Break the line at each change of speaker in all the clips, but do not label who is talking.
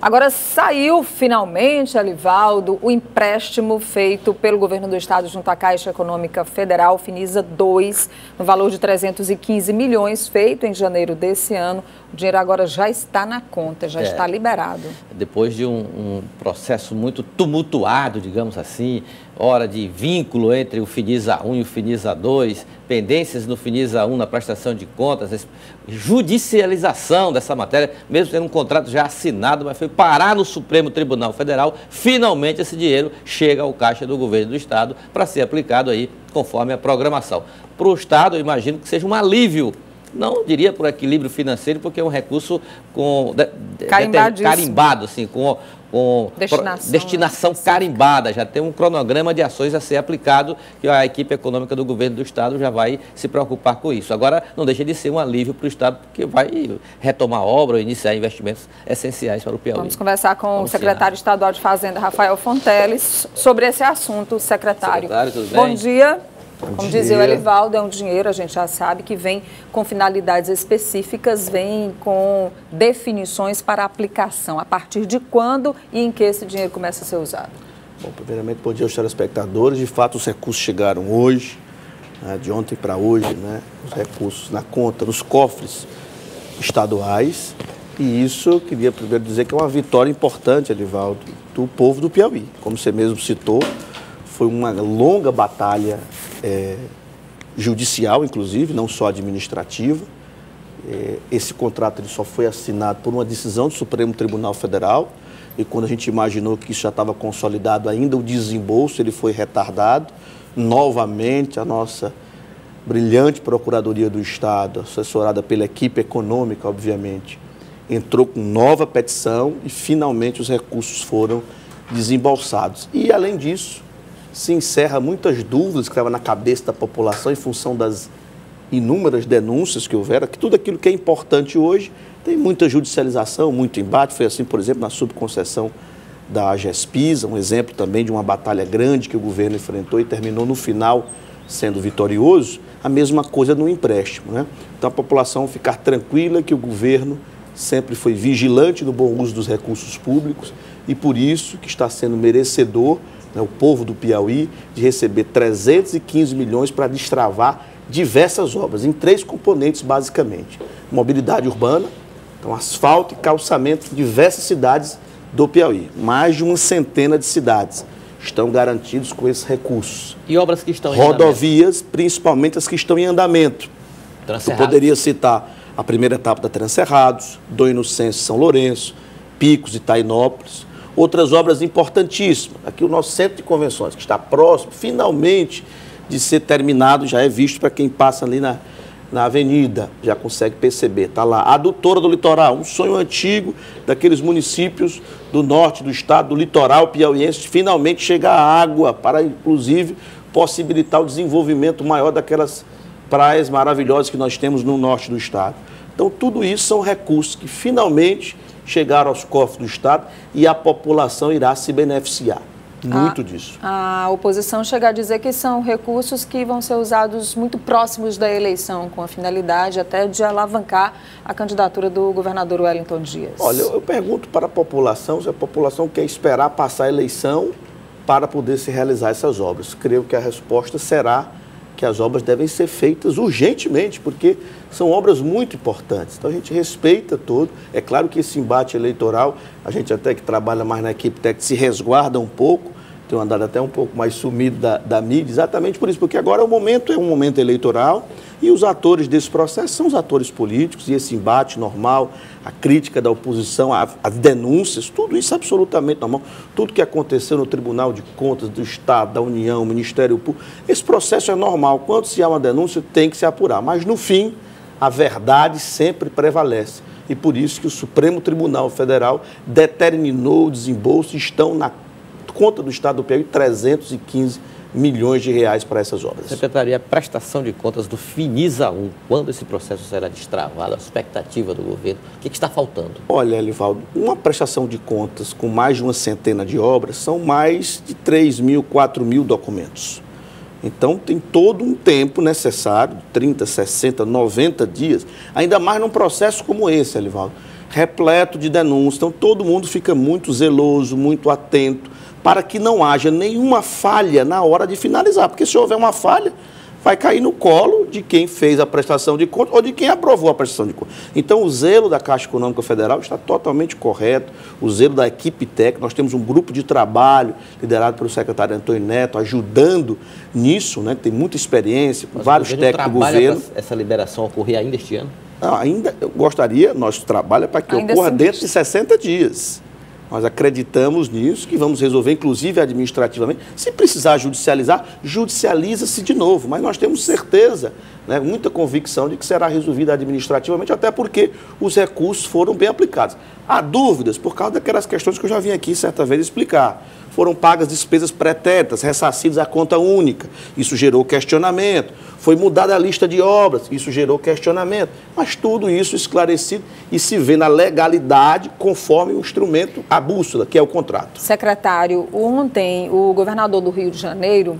Agora saiu finalmente, Alivaldo, o empréstimo feito pelo governo do estado junto à Caixa Econômica Federal, Finisa 2, no valor de 315 milhões, feito em janeiro desse ano. O dinheiro agora já está na conta, já está liberado.
Depois de um processo muito tumultuado, digamos assim, hora de vínculo entre o Finisa 1 e o Finisa 2, pendências no Finisa 1 na prestação de contas, judicialização dessa matéria, mesmo tendo um contrato já assinado, mas foi parar no Supremo Tribunal Federal. Finalmente esse dinheiro chega ao caixa do governo do estado para ser aplicado aí conforme a programação. Para o estado, eu imagino que seja um alívio. Não diria por equilíbrio financeiro, porque é um recurso carimbado, assim, com destinação carimbada. Já tem um cronograma de ações a ser aplicado, que a equipe econômica do governo do estado já vai se preocupar com isso. Agora, não deixa de ser um alívio para o estado, porque vai retomar obra ou iniciar investimentos essenciais para o Piauí.
Vamos conversar com o secretário estadual de Fazenda, Rafael Fonteles, sobre esse assunto, secretário.
Secretário, tudo bem?
Bom dia. Como
Bom
dizia o
dia.
Alivaldo, é um dinheiro, a gente já sabe, que vem com finalidades específicas, vem com definições para aplicação. A partir de quando e em que esse dinheiro começa a ser usado?
Bom, primeiramente, bom dia aos telespectadores. De fato, os recursos chegaram hoje, né, de ontem para hoje, né, os recursos na conta, nos cofres estaduais. E isso, eu queria primeiro dizer que é uma vitória importante, Alivaldo, do povo do Piauí. Como você mesmo citou, foi uma longa batalha judicial, inclusive, não só administrativa. Esse contrato ele só foi assinado por uma decisão do Supremo Tribunal Federal, e quando a gente imaginou que isso já estava consolidado ainda, o desembolso ele foi retardado. Novamente, a nossa brilhante Procuradoria do Estado, assessorada pela equipe econômica, obviamente, entrou com nova petição e, finalmente, os recursos foram desembolsados. E, além disso, se encerra muitas dúvidas que estavam na cabeça da população em função das inúmeras denúncias que houveram, que tudo aquilo que é importante hoje tem muita judicialização, muito embate. Foi assim, por exemplo, na subconcessão da AGESPISA, um exemplo também de uma batalha grande que o governo enfrentou e terminou no final sendo vitorioso. A mesma coisa no empréstimo, né? Então a população ficar tranquila que o governo sempre foi vigilante no bom uso dos recursos públicos e por isso que está sendo merecedor, o povo do Piauí, de receber 315 milhões para destravar diversas obras, em 3 componentes, basicamente. Mobilidade urbana, então asfalto e calçamento em diversas cidades do Piauí. Mais de uma centena de cidades estão garantidos com esses recursos.
E obras que estão em andamento?
Rodovias, principalmente as que estão em andamento. Eu poderia citar a primeira etapa da Transcerrados, Dom Inocêncio São Lourenço, Picos e Tainópolis. Outras obras importantíssimas. Aqui o nosso centro de convenções, que está próximo, finalmente, de ser terminado, já é visto para quem passa ali na avenida, já consegue perceber. Está lá, a adutora do litoral, um sonho antigo daqueles municípios do norte do estado, do litoral piauiense, finalmente chegar a água para, inclusive, possibilitar o desenvolvimento maior daquelas praias maravilhosas que nós temos no norte do estado. Então, tudo isso são recursos que finalmente chegaram aos cofres do estado e a população irá se beneficiar muito disso.
A oposição chega a dizer que são recursos que vão ser usados muito próximos da eleição, com a finalidade até de alavancar a candidatura do governador Wellington Dias.
Olha, eu pergunto para a população se a população quer esperar passar a eleição para poder se realizar essas obras. Creio que a resposta será que as obras devem ser feitas urgentemente, porque são obras muito importantes. Então a gente respeita todo. É claro que esse embate eleitoral, a gente até que trabalha mais na equipe técnica se resguarda um pouco, tem andado até um pouco mais sumido da mídia, exatamente por isso, porque agora é um momento eleitoral e os atores desse processo são os atores políticos e esse embate normal, a crítica da oposição, as denúncias, tudo isso é absolutamente normal. Tudo que aconteceu no Tribunal de Contas do Estado, da União, Ministério Público, esse processo é normal. Quando se há uma denúncia, tem que se apurar, mas no fim, a verdade sempre prevalece. E por isso que o Supremo Tribunal Federal determinou o desembolso e estão na conta do Estado do Piauí 315 milhões de reais para essas obras.
Secretaria, a prestação de contas do Finisa 1, quando esse processo será destravado, a expectativa do governo, o que está faltando?
Olha, Alivaldo, uma prestação de contas com mais de uma centena de obras são mais de 3.000, 4.000 documentos. Então, tem todo um tempo necessário, 30, 60, 90 dias, ainda mais num processo como esse, Alivaldo. repleto de denúncias. Então, todo mundo fica muito zeloso, muito atento, para que não haja nenhuma falha na hora de finalizar. Porque se houver uma falha, vai cair no colo de quem fez a prestação de contas ou de quem aprovou a prestação de contas. Então, o zelo da Caixa Econômica Federal está totalmente correto, o zelo da equipe técnica. Nós temos um grupo de trabalho liderado pelo secretário Antônio Neto, ajudando nisso, né, que tem muita experiência, com vários técnicos do governo.
Essa liberação ocorrer ainda este ano?
Não, ainda eu gostaria, nosso trabalho é para que ocorra dentro de 60 dias. Nós acreditamos nisso, que vamos resolver, inclusive administrativamente. Se precisar judicializar, judicializa-se de novo. Mas nós temos certeza, né, muita convicção de que será resolvida administrativamente, até porque os recursos foram bem aplicados. Há dúvidas por causa daquelas questões que eu já vim aqui certa vez explicar. Foram pagas despesas pretéritas, ressarcidas à conta única. Isso gerou questionamento. Foi mudada a lista de obras. Isso gerou questionamento. Mas tudo isso esclarecido e se vê na legalidade conforme o instrumento, a bússola, que é o contrato.
Secretário, ontem o governador do Rio de Janeiro,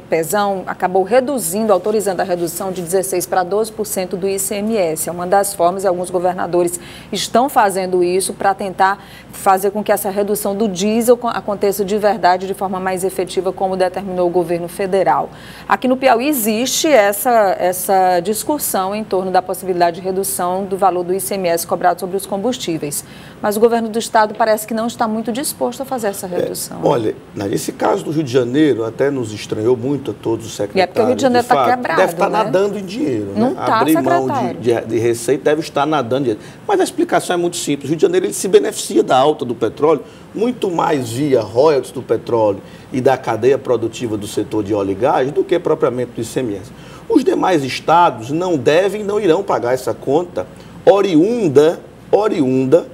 Pezão, acabou reduzindo, autorizando a redução de 16% para 12% do ICMS. É uma das formas, e alguns governadores estão fazendo isso para tentar fazer com que essa redução do diesel aconteça de verdade, de forma mais efetiva, como determinou o governo federal. Aqui no Piauí existe essa discussão em torno da possibilidade de redução do valor do ICMS cobrado sobre os combustíveis. Mas o governo do estado parece que não está muito disposto a fazer essa redução.
Olha, nesse caso do Rio de Janeiro, até nos estranhou muito a todos os secretários.
É porque o Rio de Janeiro está quebrado,
deve estar nadando em dinheiro.
Não
né?
está,
Abrir mão de receita deve estar nadando em dinheiro. Mas a explicação é muito simples. O Rio de Janeiro ele se beneficia da alta do petróleo muito mais via royalties do petróleo e da cadeia produtiva do setor de óleo e gás do que propriamente do ICMS. Os demais estados não devem e não irão pagar essa conta oriunda,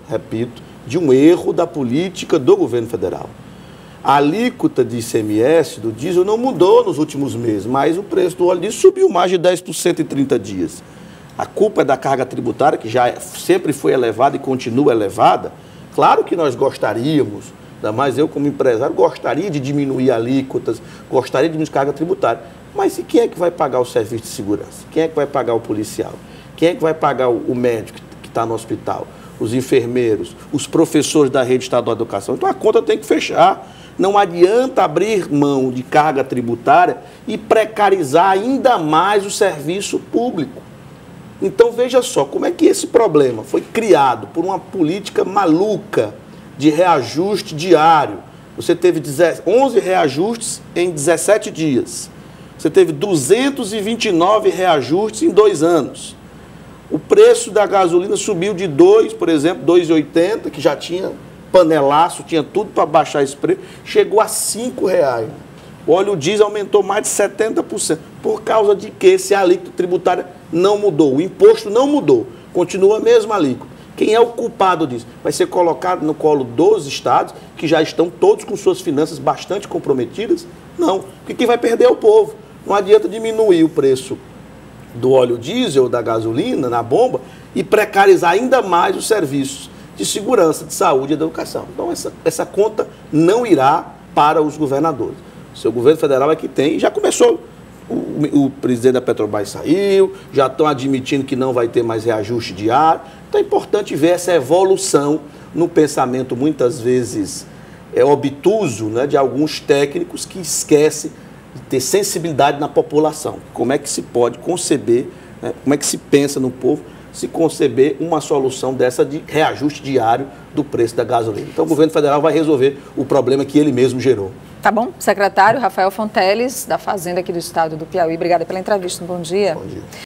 repito, de um erro da política do governo federal. A alíquota de ICMS do diesel não mudou nos últimos meses, mas o preço do óleo diesel subiu mais de 10% em 30 dias. A culpa é da carga tributária, que já sempre foi elevada e continua elevada. Claro que nós gostaríamos, ainda mais eu como empresário, gostaria de diminuir alíquotas, gostaria de diminuir carga tributária. Mas e quem é que vai pagar o serviço de segurança? Quem é que vai pagar o policial? Quem é que vai pagar o médico que está no hospital? Os enfermeiros, os professores da rede estadual de educação? Então a conta tem que fechar. Não adianta abrir mão de carga tributária e precarizar ainda mais o serviço público. Então veja só como é que esse problema foi criado por uma política maluca de reajuste diário. Você teve 11 reajustes em 17 dias. Você teve 229 reajustes em 2 anos. O preço da gasolina subiu de 2, por exemplo, 2,80, que já tinha panelaço, tinha tudo para baixar esse preço, chegou a R$5. O óleo diesel aumentou mais de 70%. Por causa de que esse alíquota tributária não mudou, o imposto não mudou, continua a mesma alíquota. Quem é o culpado disso? Vai ser colocado no colo dos estados, que já estão todos com suas finanças bastante comprometidas? Não, porque quem vai perder é o povo. Não adianta diminuir o preço do óleo diesel, da gasolina, na bomba, e precarizar ainda mais os serviços de segurança, de saúde e de educação. Então, essa conta não irá para os governadores. O seu governo federal é que tem, já começou, o presidente da Petrobras saiu, já estão admitindo que não vai ter mais reajuste diário. Então, é importante ver essa evolução no pensamento, muitas vezes, obtuso, né, de alguns técnicos que esquecem de ter sensibilidade na população. Como é que se pode conceber, né, como é que se pensa no povo, se conceber uma solução dessa de reajuste diário do preço da gasolina. Então, o governo federal vai resolver o problema que ele mesmo gerou.
Tá bom. Secretário Rafael Fonteles, da Fazenda aqui do estado do Piauí, obrigada pela entrevista. Bom dia.
Bom dia.